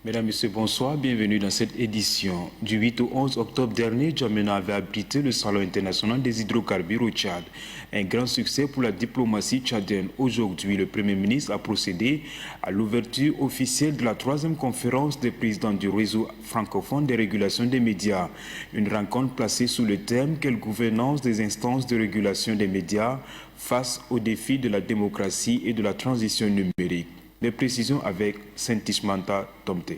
Mesdames, Messieurs, bonsoir. Bienvenue dans cette édition. Du 8 au 11 octobre dernier, N'Djamena avait abrité le Salon international des hydrocarbures au Tchad. Un grand succès pour la diplomatie tchadienne. Aujourd'hui, le Premier ministre a procédé à l'ouverture officielle de la 3e conférence des présidents du réseau francophone des régulations des médias. Une rencontre placée sous le thème « Quelle gouvernance des instances de régulation des médias face aux défis de la démocratie et de la transition numérique ». Des précisions avec Saint-Ishmanta Tomte.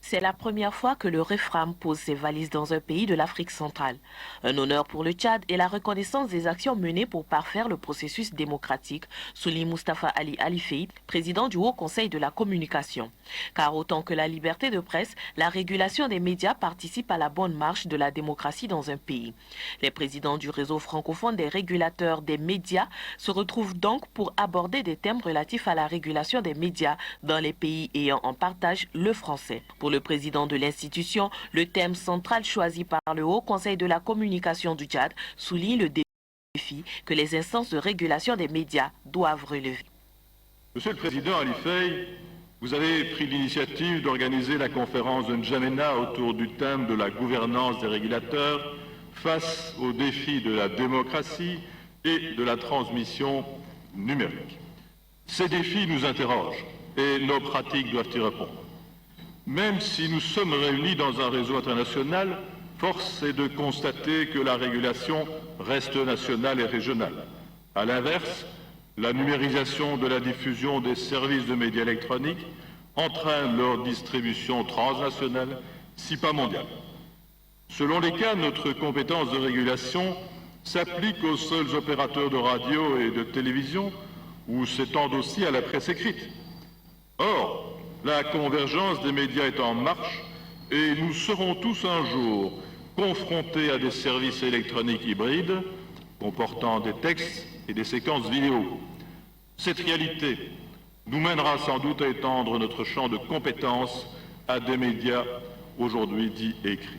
C'est la première fois que le REFRAM pose ses valises dans un pays de l'Afrique centrale. Un honneur pour le Tchad et la reconnaissance des actions menées pour parfaire le processus démocratique, souligne Mustafa Ali Alifei, président du Haut Conseil de la communication. Car autant que la liberté de presse, la régulation des médias participe à la bonne marche de la démocratie dans un pays. Les présidents du réseau francophone des régulateurs des médias se retrouvent donc pour aborder des thèmes relatifs à la régulation des médias dans les pays ayant en partage le français. Pour le président de l'institution, le thème central choisi par le Haut Conseil de la communication du Tchad souligne le défi que les instances de régulation des médias doivent relever. Monsieur le Président Alifei, vous avez pris l'initiative d'organiser la conférence de N'Djamena autour du thème de la gouvernance des régulateurs face aux défis de la démocratie et de la transmission numérique. Ces défis nous interrogent et nos pratiques doivent y répondre. Même si nous sommes réunis dans un réseau international, force est de constater que la régulation reste nationale et régionale. À l'inverse, la numérisation de la diffusion des services de médias électroniques entraîne leur distribution transnationale, si pas mondiale. Selon les cas, notre compétence de régulation s'applique aux seuls opérateurs de radio et de télévision ou s'étend aussi à la presse écrite. Or, la convergence des médias est en marche et nous serons tous un jour confrontés à des services électroniques hybrides comportant des textes et des séquences vidéo. Cette réalité nous mènera sans doute à étendre notre champ de compétences à des médias aujourd'hui dits écrits.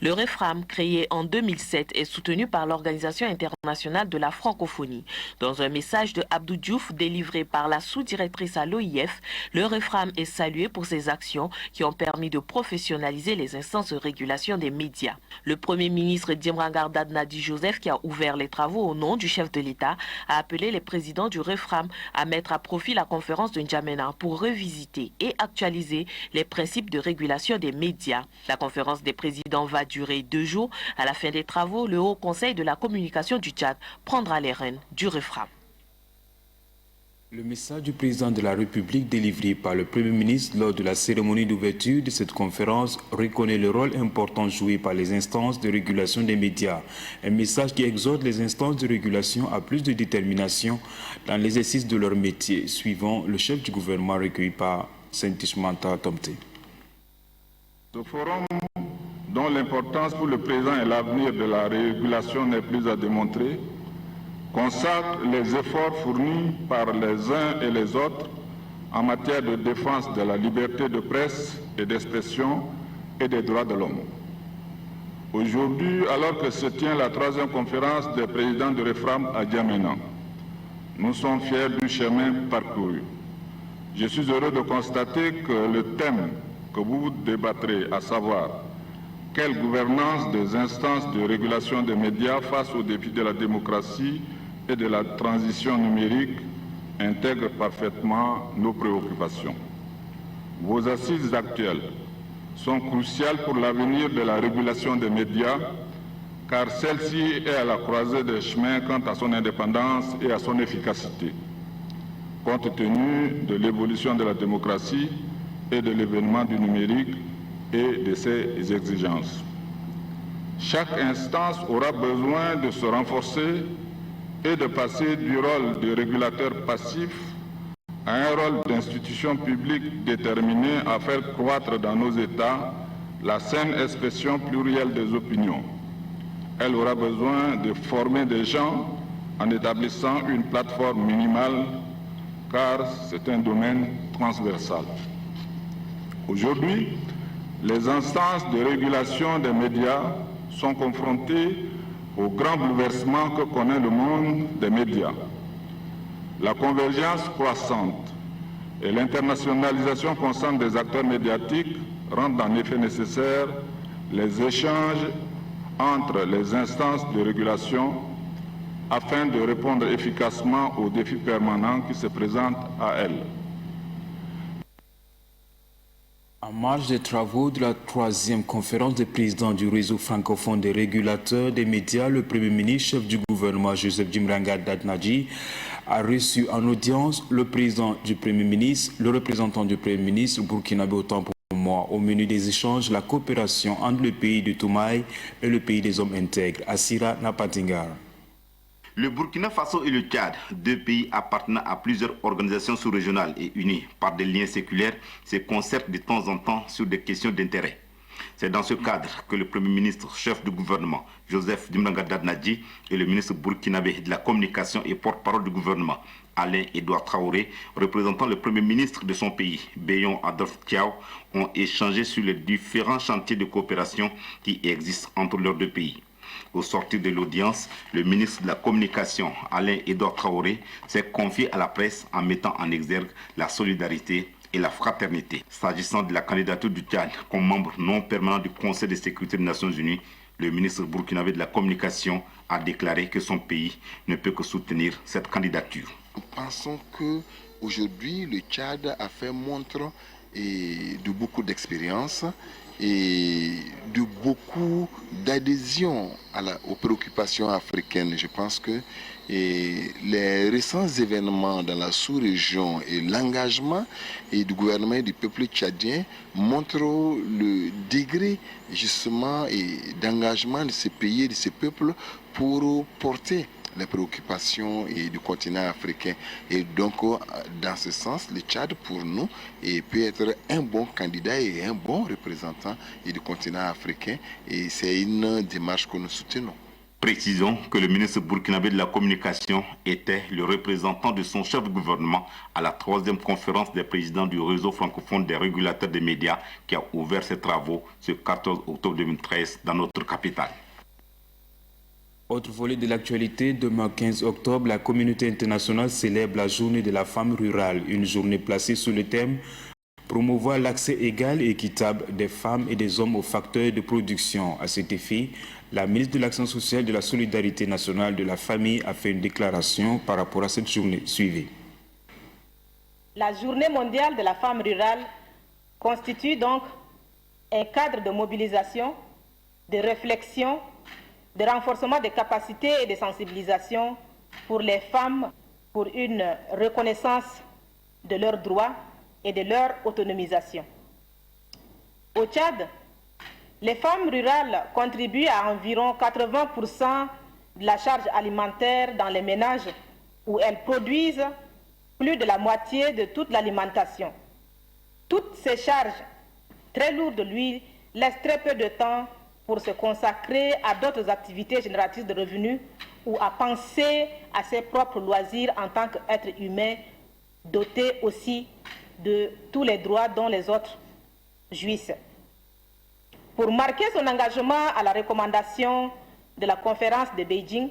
Le REFRAM, créé en 2007, est soutenu par l'Organisation internationale de la francophonie. Dans un message de Abdou Diouf délivré par la sous-directrice à l'OIF, le REFRAM est salué pour ses actions qui ont permis de professionnaliser les instances de régulation des médias. Le Premier ministre Dimrangardad Nadi Joseph, qui a ouvert les travaux au nom du chef de l'État, a appelé les présidents du REFRAM à mettre à profit la conférence de N'Djamena pour revisiter et actualiser les principes de régulation des médias. La conférence des présidents va durer 2 jours. À la fin des travaux, le Haut Conseil de la communication du Tchad prendra les rênes du REFRAM. Le message du président de la République délivré par le Premier ministre lors de la cérémonie d'ouverture de cette conférence reconnaît le rôle important joué par les instances de régulation des médias. Un message qui exhorte les instances de régulation à plus de détermination dans l'exercice de leur métier, suivant le chef du gouvernement recueilli par Saint-Ishmanta Tomte. Ce forum, dont l'importance pour le présent et l'avenir de la régulation n'est plus à démontrer, consacre les efforts fournis par les uns et les autres en matière de défense de la liberté de presse et d'expression et des droits de l'homme. Aujourd'hui, alors que se tient la 3e conférence des présidents de REFRAM à N'Djamena, nous sommes fiers du chemin parcouru. Je suis heureux de constater que le thème que vous débattrez, à savoir quelle gouvernance des instances de régulation des médias face aux défis de la démocratie et de la transition numérique, intègre parfaitement nos préoccupations. Vos assises actuelles sont cruciales pour l'avenir de la régulation des médias, car celle-ci est à la croisée des chemins quant à son indépendance et à son efficacité, compte tenu de l'évolution de la démocratie et de l'événement du numérique et de ses exigences. Chaque instance aura besoin de se renforcer et de passer du rôle de régulateur passif à un rôle d'institution publique déterminée à faire croître dans nos États la saine expression plurielle des opinions. Elle aura besoin de former des gens en établissant une plateforme minimale, car c'est un domaine transversal. Aujourd'hui, les instances de régulation des médias sont confrontées au grand bouleversement que connaît le monde des médias. La convergence croissante Et l'internationalisation constante des acteurs médiatiques rend en effet nécessaire les échanges entre les instances de régulation afin de répondre efficacement aux défis permanents qui se présentent à elles. En marge des travaux de la 3e conférence des présidents du réseau francophone des régulateurs des médias, le Premier ministre, chef du gouvernement Joseph Djibranga Dadnadji, a reçu en audience le président du Premier ministre, le représentant du Premier ministre burkinabé autant pour moi. Au menu des échanges, la coopération entre le pays de Toumaï et le pays des hommes intègres, Assira Napatingar. Le Burkina Faso et le Tchad, deux pays appartenant à plusieurs organisations sous-régionales et unis par des liens séculaires, se concertent de temps en temps sur des questions d'intérêt. C'est dans ce cadre que le Premier ministre, chef du gouvernement, Joseph Djibranga Dadnadji, et le ministre burkinabé de la communication et porte-parole du gouvernement, Alain-Édouard Traoré, représentant le Premier ministre de son pays, Béyon Adolphe Thiaw, ont échangé sur les différents chantiers de coopération qui existent entre leurs deux pays. Au sortir de l'audience, le ministre de la Communication, Alain-Édouard Traoré, s'est confié à la presse en mettant en exergue la solidarité et la fraternité. S'agissant de la candidature du Tchad comme membre non permanent du Conseil de sécurité des Nations Unies, le ministre burkinabé de la Communication a déclaré que son pays ne peut que soutenir cette candidature. Nous pensons qu'aujourd'hui, le Tchad a fait montre de beaucoup d'expérience et de beaucoup d'adhésion aux préoccupations africaines. Je pense que les récents événements dans la sous-région et l'engagement du gouvernement et du peuple tchadien montrent le degré justement d'engagement de ces pays et de ces peuples pour porter les préoccupations du continent africain. Et donc, dans ce sens, le Tchad, pour nous, peut être un bon candidat et un bon représentant du continent africain. Et c'est une démarche que nous soutenons. Précisons que le ministre burkinabé de la Communication était le représentant de son chef de gouvernement à la 3e conférence des présidents du réseau francophone des régulateurs des médias qui a ouvert ses travaux ce 14 octobre 2013 dans notre capitale. Autre volet de l'actualité, demain 15 octobre, la communauté internationale célèbre la journée de la femme rurale, une journée placée sous le thème « Promouvoir l'accès égal et équitable des femmes et des hommes aux facteurs de production ». À cet effet, la ministre de l'Action sociale et de la Solidarité nationale de la famille a fait une déclaration par rapport à cette journée. Suivez. La journée mondiale de la femme rurale constitue donc un cadre de mobilisation, de réflexion, de renforcement des capacités et de sensibilisation pour les femmes pour une reconnaissance de leurs droits et de leur autonomisation. Au Tchad, les femmes rurales contribuent à environ 80% de la charge alimentaire dans les ménages où elles produisent plus de la moitié de toute l'alimentation. Toutes ces charges très lourdes, lui, laissent très peu de temps pour se consacrer à d'autres activités génératrices de revenus ou à penser à ses propres loisirs en tant qu'être humain doté aussi de tous les droits dont les autres jouissent. Pour marquer son engagement à la recommandation de la conférence de Beijing,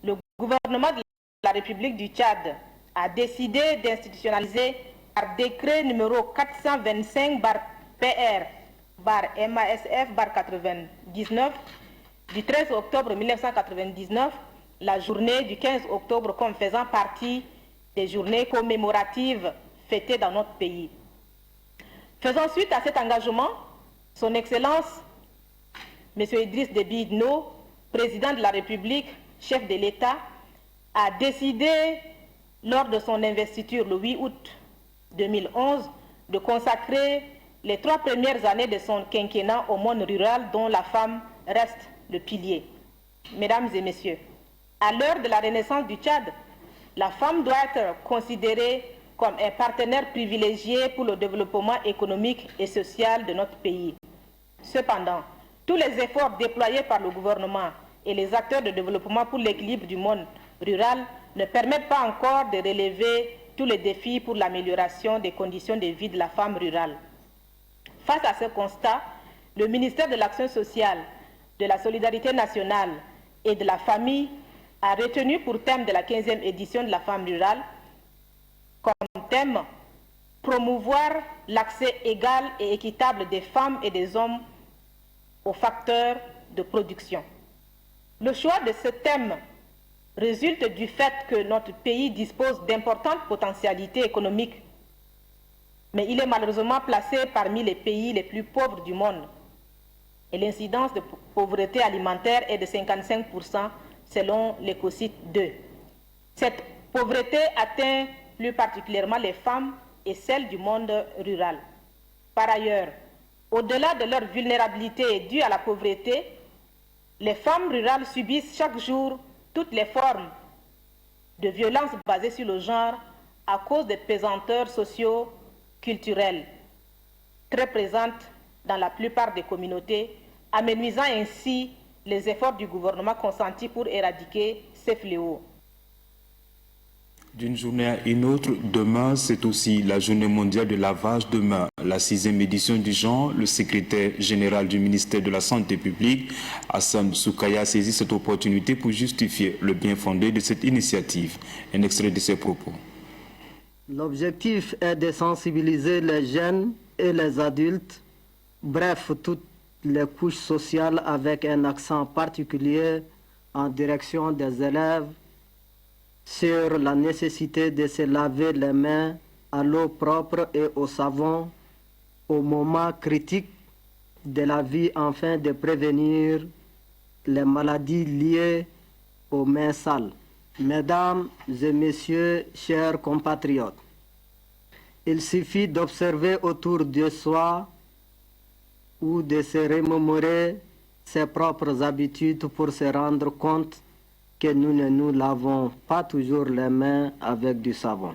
le gouvernement de la République du Tchad a décidé d'institutionnaliser par décret numéro 425/PR/MASF/99 du 13 octobre 1999, la journée du 15 octobre comme faisant partie des journées commémoratives fêtées dans notre pays. Faisant suite à cet engagement, Son Excellence, M. Idriss Déby Itno, président de la République, chef de l'État, a décidé, lors de son investiture le 8 août 2011, de consacrer les 3 premières années de son quinquennat au monde rural dont la femme reste le pilier. Mesdames et messieurs, à l'heure de la renaissance du Tchad, la femme doit être considérée comme un partenaire privilégié pour le développement économique et social de notre pays. Cependant, tous les efforts déployés par le gouvernement et les acteurs de développement pour l'équilibre du monde rural ne permettent pas encore de relever tous les défis pour l'amélioration des conditions de vie de la femme rurale. Face à ce constat, le ministère de l'Action sociale, de la Solidarité nationale et de la famille a retenu pour thème de la 15e édition de la femme rurale comme thème promouvoir l'accès égal et équitable des femmes et des hommes aux facteurs de production. Le choix de ce thème résulte du fait que notre pays dispose d'importantes potentialités économiques, mais il est malheureusement placé parmi les pays les plus pauvres du monde. Et l'incidence de pauvreté alimentaire est de 55% selon l'Ecocide 2. Cette pauvreté atteint plus particulièrement les femmes et celles du monde rural. Par ailleurs, au-delà de leur vulnérabilité due à la pauvreté, les femmes rurales subissent chaque jour toutes les formes de violence basées sur le genre à cause des pesanteurs socio-culturelles très présentes dans la plupart des communautés, amenuisant ainsi les efforts du gouvernement consentis pour éradiquer ces fléaux. D'une journée à une autre, demain, c'est aussi la journée mondiale de lavage de mains. La 6e édition du genre, le secrétaire général du ministère de la Santé publique, Hassan Soukaya, saisit cette opportunité pour justifier le bien fondé de cette initiative. Un extrait de ses propos. L'objectif est de sensibiliser les jeunes et les adultes, bref, toutes les couches sociales avec un accent particulier en direction des élèves, sur la nécessité de se laver les mains à l'eau propre et au savon au moment critique de la vie afin de prévenir les maladies liées aux mains sales. Mesdames et messieurs, chers compatriotes, il suffit d'observer autour de soi ou de se remémorer ses propres habitudes pour se rendre compte que nous ne nous lavons pas toujours les mains avec du savon.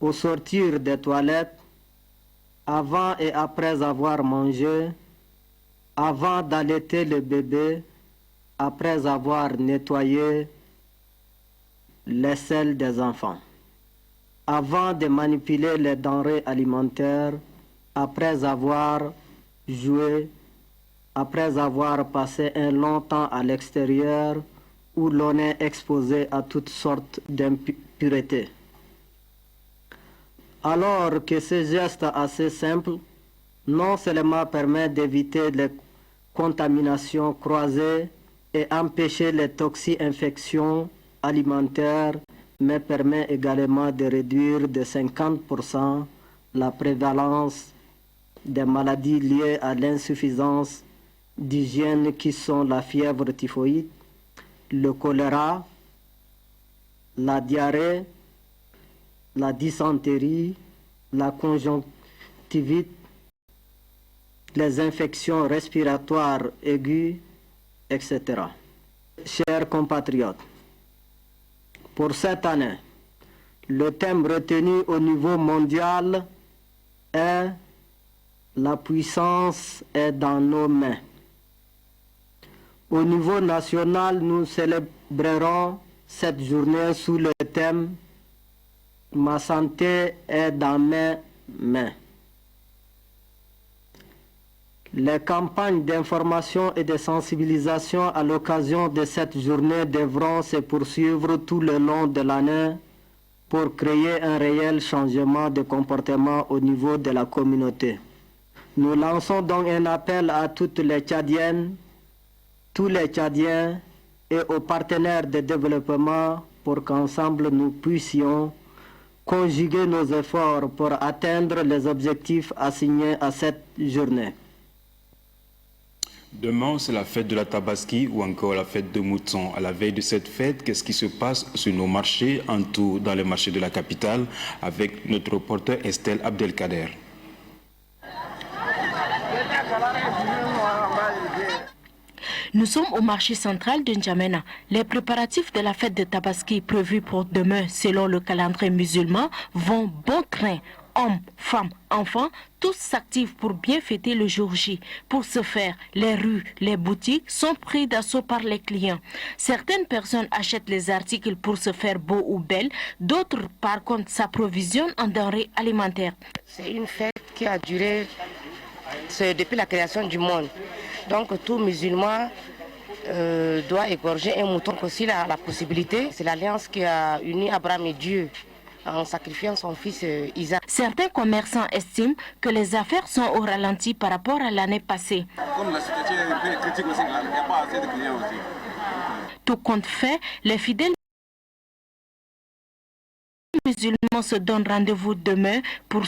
Au sortir des toilettes, avant et après avoir mangé, avant d'allaiter le bébé, après avoir nettoyé les selles des enfants, avant de manipuler les denrées alimentaires, après avoir joué, après avoir passé un long temps à l'extérieur où l'on est exposé à toutes sortes d'impuretés. Alors que ce geste assez simple non seulement permet d'éviter les contaminations croisées et empêcher les toxi-infections alimentaires, mais permet également de réduire de 50% la prévalence des maladies liées à l'insuffisance d'hygiène qui sont la fièvre typhoïde, le choléra, la diarrhée, la dysenterie, la conjonctivite, les infections respiratoires aiguës, etc. Chers compatriotes, pour cette année, le thème retenu au niveau mondial est « La puissance est dans nos mains ». Au niveau national, nous célébrerons cette journée sous le thème « Ma santé est dans mes mains ». Les campagnes d'information et de sensibilisation à l'occasion de cette journée devront se poursuivre tout le long de l'année pour créer un réel changement de comportement au niveau de la communauté. Nous lançons donc un appel à toutes les Tchadiennes, tous les Tchadiens et aux partenaires de développement pour qu'ensemble nous puissions conjuguer nos efforts pour atteindre les objectifs assignés à cette journée. Demain, c'est la fête de la Tabaski ou encore la fête de Mouton. À la veille de cette fête, qu'est-ce qui se passe sur nos marchés, en tout dans les marchés de la capitale, avec notre reporter Estelle Abdelkader. Nous sommes au marché central de N'Djamena. Les préparatifs de la fête de Tabaski prévus pour demain selon le calendrier musulman vont bon train. Hommes, femmes, enfants, tous s'activent pour bien fêter le jour J. Pour ce faire, les rues, les boutiques sont pris d'assaut par les clients. Certaines personnes achètent les articles pour se faire beau ou belle, d'autres par contre s'approvisionnent en denrées alimentaires. C'est une fête qui a duré depuis la création du monde. Donc tout musulman doit égorger un mouton s'il a la possibilité. C'est l'alliance qui a uni Abraham et Dieu en sacrifiant son fils Isaac. Certains commerçants estiment que les affaires sont au ralenti par rapport à l'année passée. Comme la situation est critique aussi, il n'y a pas assez de clients aussi. Tout compte fait, les fidèles musulmans se donnent rendez-vous demain pour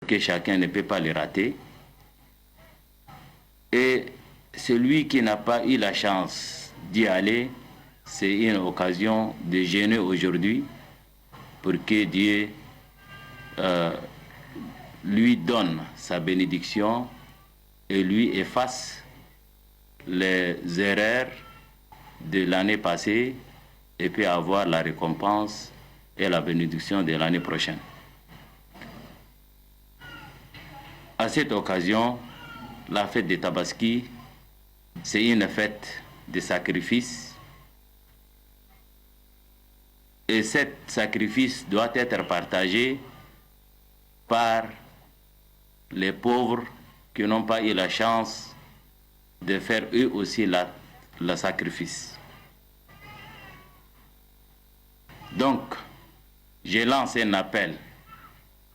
que chacun ne peut pas le rater. Et celui qui n'a pas eu la chance d'y aller, c'est une occasion de jeûner aujourd'hui pour que Dieu lui donne sa bénédiction et lui efface les erreurs de l'année passée et peut avoir la récompense et la bénédiction de l'année prochaine. À cette occasion, la fête de Tabaski, c'est une fête de sacrifice. Et ce sacrifice doit être partagé par les pauvres qui n'ont pas eu la chance de faire eux aussi le sacrifice. Donc, je lance un appel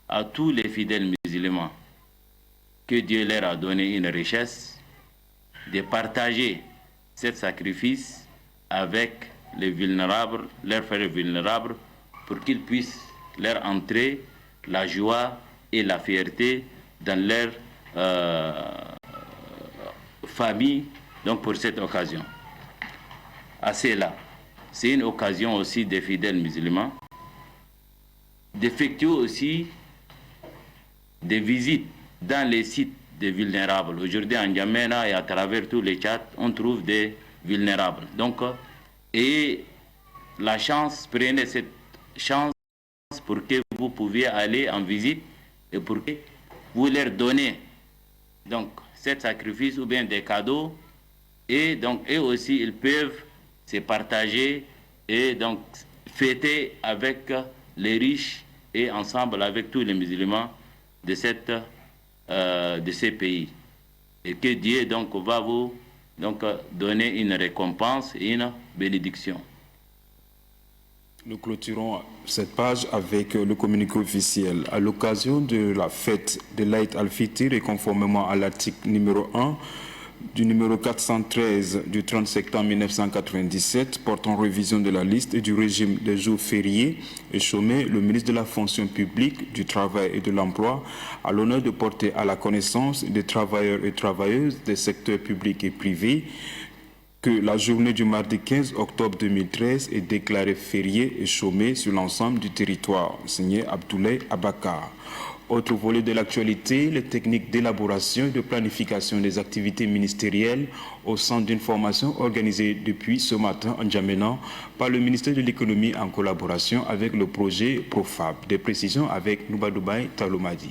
à tous les fidèles musulmans que Dieu leur a donné une richesse, de partager ce sacrifice avec les vulnérables, leurs frères vulnérables, pour qu'ils puissent leur entrer la joie et la fierté dans leur famille, donc pour cette occasion. À cela, c'est une occasion aussi des fidèles musulmans d'effectuer aussi des visites dans les sites des vulnérables. Aujourd'hui, en N'Djamena et à travers tous les Tchad, on trouve des vulnérables. Donc, et la chance, prenez cette chance pour que vous puissiez aller en visite et pour que vous leur donnez donc cet sacrifice ou bien des cadeaux, et donc eux aussi ils peuvent se partager et donc fêter avec les riches et ensemble avec tous les musulmans de ces pays, et que Dieu donc va vous donc donner une récompense et une bénédiction. Nous clôturons cette page avec le communiqué officiel. À l'occasion de la fête de l'Aïd al-Fitr et conformément à l'article numéro 1 du numéro 413 du 30 septembre 1997 portant révision de la liste et du régime des jours fériés et chômés, le ministre de la fonction publique, du travail et de l'emploi a l'honneur de porter à la connaissance des travailleurs et travailleuses des secteurs publics et privés que la journée du mardi 15 octobre 2013 est déclarée fériée et chômée sur l'ensemble du territoire, signé Abdoulaye Abakar. Autre volet de l'actualité, les techniques d'élaboration et de planification des activités ministérielles au sein d'une formation organisée depuis ce matin en N'Djamena par le ministère de l'économie en collaboration avec le projet Profab. Des précisions avec Noubadoubaï Talomadi.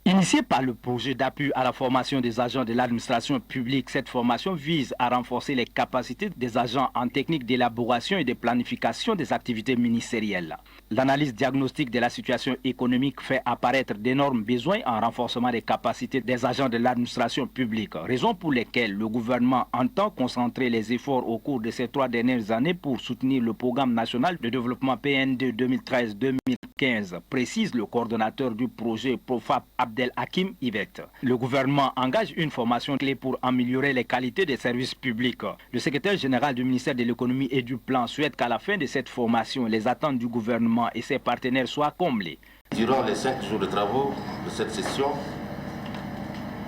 Initiée par le projet d'appui à la formation des agents de l'administration publique, cette formation vise à renforcer les capacités des agents en technique d'élaboration et de planification des activités ministérielles. L'analyse diagnostique de la situation économique fait apparaître d'énormes besoins en renforcement des capacités des agents de l'administration publique, raison pour laquelle le gouvernement entend concentrer les efforts au cours de ces 3 dernières années pour soutenir le programme national de développement PN2 2013-2015, précise le coordonnateur du projet Profab Abdel Hakim Ibet. Le gouvernement engage une formation clé pour améliorer les qualités des services publics. Le secrétaire général du ministère de l'économie et du plan souhaite qu'à la fin de cette formation, les attentes du gouvernement et ses partenaires soient comblées. Durant les 5 jours de travaux de cette session,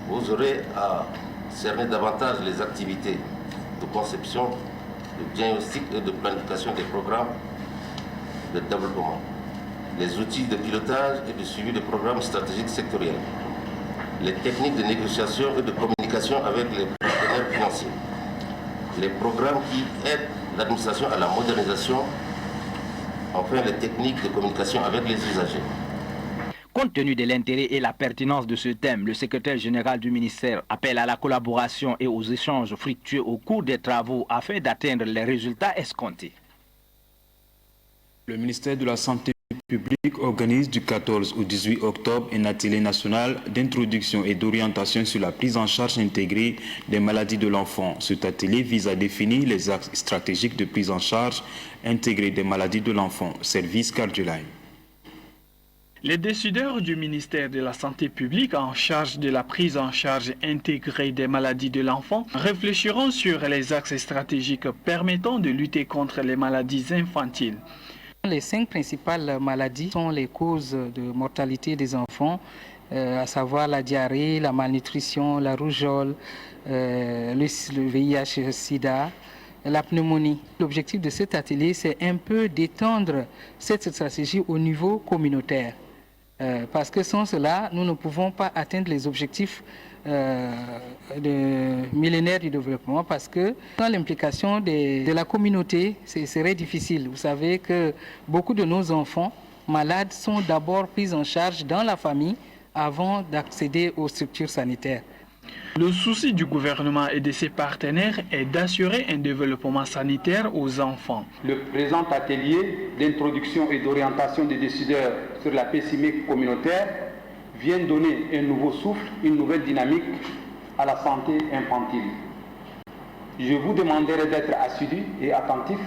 vous aurez à cerner davantage les activités de conception, de diagnostic et de planification des programmes de développement, les outils de pilotage et de suivi de programmes stratégiques sectoriels, les techniques de négociation et de communication avec les partenaires financiers, les programmes qui aident l'administration à la modernisation, enfin les techniques de communication avec les usagers. Compte tenu de l'intérêt et la pertinence de ce thème, le secrétaire général du ministère appelle à la collaboration et aux échanges fructueux au cours des travaux afin d'atteindre les résultats escomptés. Le ministère de la Santé publique organise du 14 au 18 octobre un atelier national d'introduction et d'orientation sur la prise en charge intégrée des maladies de l'enfant. Cet atelier vise à définir les axes stratégiques de prise en charge intégrée des maladies de l'enfant. Service Cardioline. Les décideurs du ministère de la Santé publique en charge de la prise en charge intégrée des maladies de l'enfant réfléchiront sur les axes stratégiques permettant de lutter contre les maladies infantiles. Les 5 principales maladies sont les causes de mortalité des enfants, à savoir la diarrhée, la malnutrition, la rougeole, le VIH-Sida, la pneumonie. L'objectif de cet atelier, c'est un peu d'étendre cette stratégie au niveau communautaire. Parce que sans cela, nous ne pouvons pas atteindre les objectifs millénaires du développement, parce que sans l'implication de la communauté, ce serait difficile. Vous savez que beaucoup de nos enfants malades sont d'abord pris en charge dans la famille avant d'accéder aux structures sanitaires. Le souci du gouvernement et de ses partenaires est d'assurer un développement sanitaire aux enfants. Le présent atelier d'introduction et d'orientation des décideurs sur la PCMIC communautaire vient donner un nouveau souffle, une nouvelle dynamique à la santé infantile. Je vous demanderai d'être assidus et attentifs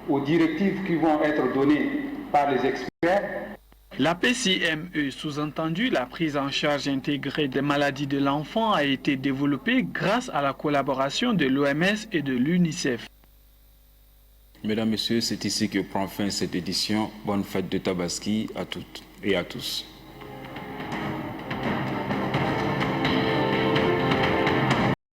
aux directives qui vont être données par les experts. La PCME, sous-entendu la prise en charge intégrée des maladies de l'enfant, a été développée grâce à la collaboration de l'OMS et de l'UNICEF. Mesdames, Messieurs, c'est ici que prend fin cette édition. Bonne fête de Tabaski à toutes et à tous.